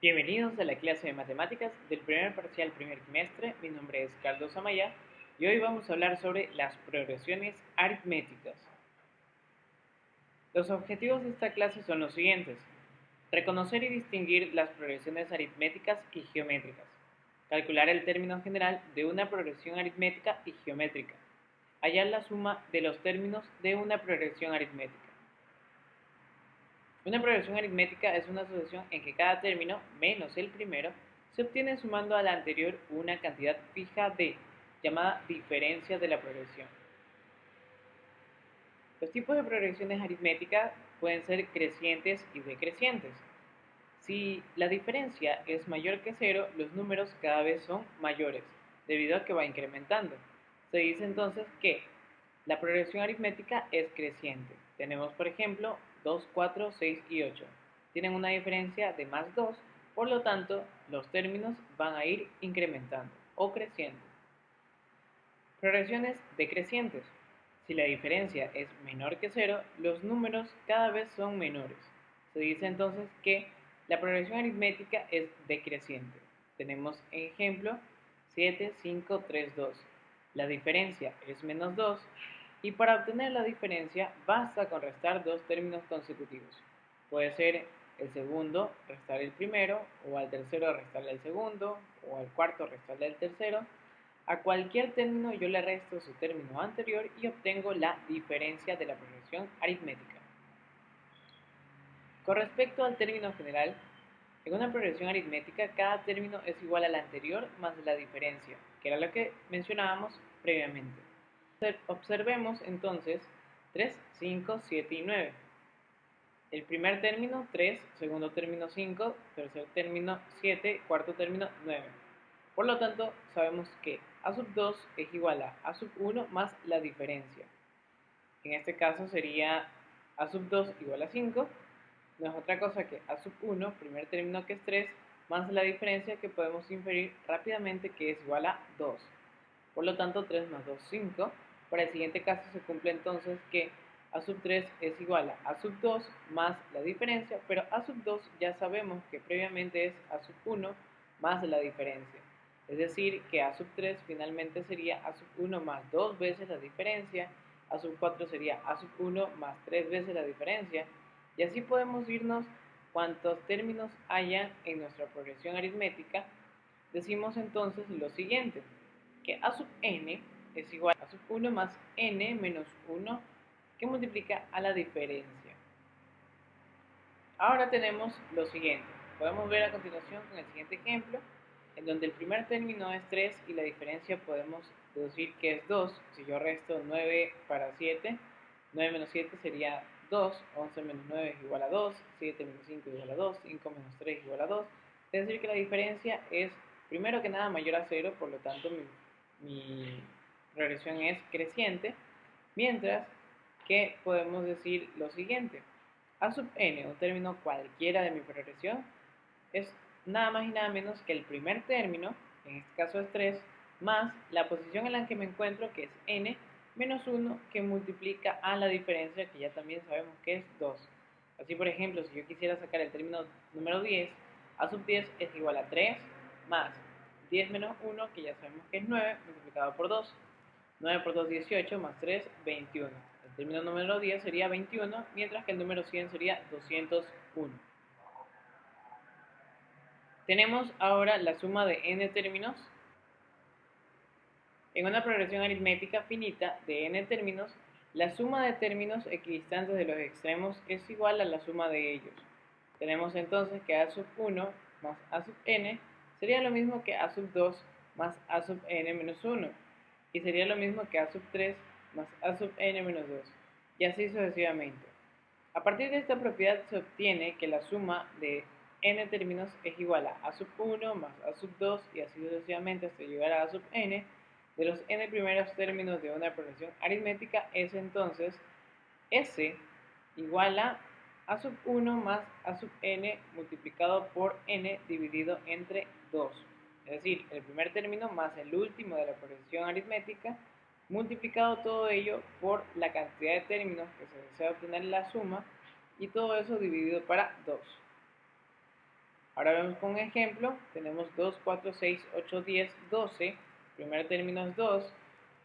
Bienvenidos a la clase de matemáticas del primer parcial primer trimestre. Mi nombre es Carlos Amaya y hoy vamos a hablar sobre las progresiones aritméticas. Los objetivos de esta clase son los siguientes: reconocer y distinguir las progresiones aritméticas y geométricas, calcular el término general de una progresión aritmética y geométrica, hallar la suma de los términos de una progresión aritmética. Una progresión aritmética es una asociación en que cada término, menos el primero, se obtiene sumando al anterior una cantidad fija de, llamada diferencia de la progresión. Los tipos de progresiones aritméticas pueden ser crecientes y decrecientes. Si la diferencia es mayor que 0, los números cada vez son mayores, debido a que va incrementando. Se dice entonces que la progresión aritmética es creciente. Tenemos, por ejemplo, 2, 4, 6 y 8. Tienen una diferencia de más 2, por lo tanto, los términos van a ir incrementando o creciendo. Progresiones decrecientes. Si la diferencia es menor que 0, los números cada vez son menores. Se dice entonces que la progresión aritmética es decreciente. Tenemos ejemplo 7, 5, 3, 2. La diferencia es menos 2 y para obtener la diferencia basta con restar dos términos consecutivos. Puede ser el segundo restar el primero, o al tercero restarle el segundo, o al cuarto restarle el tercero. A cualquier término yo le resto su término anterior y obtengo la diferencia de la progresión aritmética. Con respecto al término general, en una progresión aritmética cada término es igual al anterior más la diferencia, que era lo que mencionábamos previamente. Observemos entonces 3, 5, 7 y 9. El primer término 3, segundo término 5, tercer término 7, cuarto término 9. Por lo tanto, sabemos que a sub 2 es igual a sub 1 más la diferencia. En este caso sería a sub 2 igual a 5. No es otra cosa que a sub 1, primer término que es 3, más la diferencia que podemos inferir rápidamente que es igual a 2. Por lo tanto, 3 más 2, 5. Para el siguiente caso se cumple entonces que a sub 3 es igual a sub 2 más la diferencia, pero a sub 2 ya sabemos que previamente es a sub 1 más la diferencia. Es decir, que a sub 3 finalmente sería a sub 1 más 2 veces la diferencia, a sub 4 sería a sub 1 más 3 veces la diferencia, y así podemos irnos cuantos términos haya en nuestra progresión aritmética. Decimos entonces lo siguiente: que a sub n es igual a sub 1 más n menos 1 que multiplica a la diferencia. Ahora tenemos lo siguiente. Podemos ver a continuación con el siguiente ejemplo, en donde el primer término es 3 y la diferencia podemos deducir que es 2. Si yo resto 9 para 7, 9 menos 7 sería 2, 11 menos 9 es igual a 2, 7 menos 5 es igual a 2, 5 menos 3 es igual a 2. Es decir, que la diferencia es, primero que nada, mayor a 0, por lo tanto mi regresión es creciente, mientras que podemos decir lo siguiente: a sub n, un término cualquiera de mi progresión, es nada más y nada menos que el primer término, en este caso es 3, más la posición en la que me encuentro, que es n, menos 1, que multiplica a la diferencia, que ya también sabemos que es 2. Así, por ejemplo, si yo quisiera sacar el término número 10, a sub 10 es igual a 3 más 10 menos 1, que ya sabemos que es 9, multiplicado por 2. 9 por 2, 18, más 3, 21. El término número 10 sería 21, mientras que el número 100 sería 201. Tenemos ahora la suma de n términos. En una progresión aritmética finita de n términos, la suma de términos equidistantes de los extremos es igual a la suma de ellos. Tenemos entonces que a sub 1 más a sub n sería lo mismo que a sub 2 más a sub n menos 1, y sería lo mismo que a sub 3 más a sub n menos 2, y así sucesivamente. A partir de esta propiedad se obtiene que la suma de n términos es igual a sub 1 más a sub 2 y así sucesivamente hasta llegar a sub n de los n primeros términos de una progresión aritmética. Es entonces s igual a sub 1 más a sub n multiplicado por n dividido entre 2. Es decir, el primer término más el último de la progresión aritmética, multiplicado todo ello por la cantidad de términos que se desea obtener la suma, y todo eso dividido para 2. Ahora vemos con un ejemplo, tenemos 2, 4, 6, 8, 10, 12, el primer término es 2,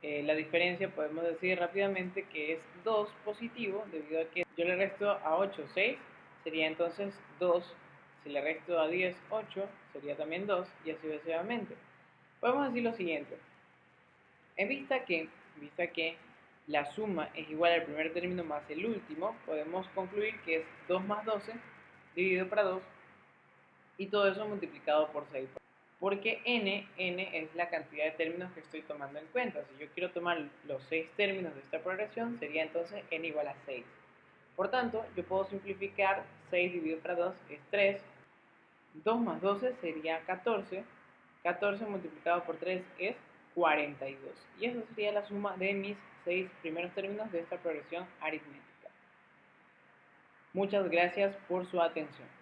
la diferencia podemos decir rápidamente que es 2 positivo, debido a que yo le resto a 8, 6, sería entonces 2, si le resto a 10, 8, sería también 2, y así sucesivamente. Podemos decir lo siguiente, en vista que la suma es igual al primer término más el último, podemos concluir que es 2 más 12 dividido para 2 y todo eso multiplicado por 6. Porque n es la cantidad de términos que estoy tomando en cuenta. Si yo quiero tomar los 6 términos de esta progresión, sería entonces n igual a 6. Por tanto, yo puedo simplificar 6 dividido para 2 es 3. 2 más 12 sería 14. 14 multiplicado por 3 es 42. Y esa sería la suma de mis 6 primeros términos de esta progresión aritmética. Muchas gracias por su atención.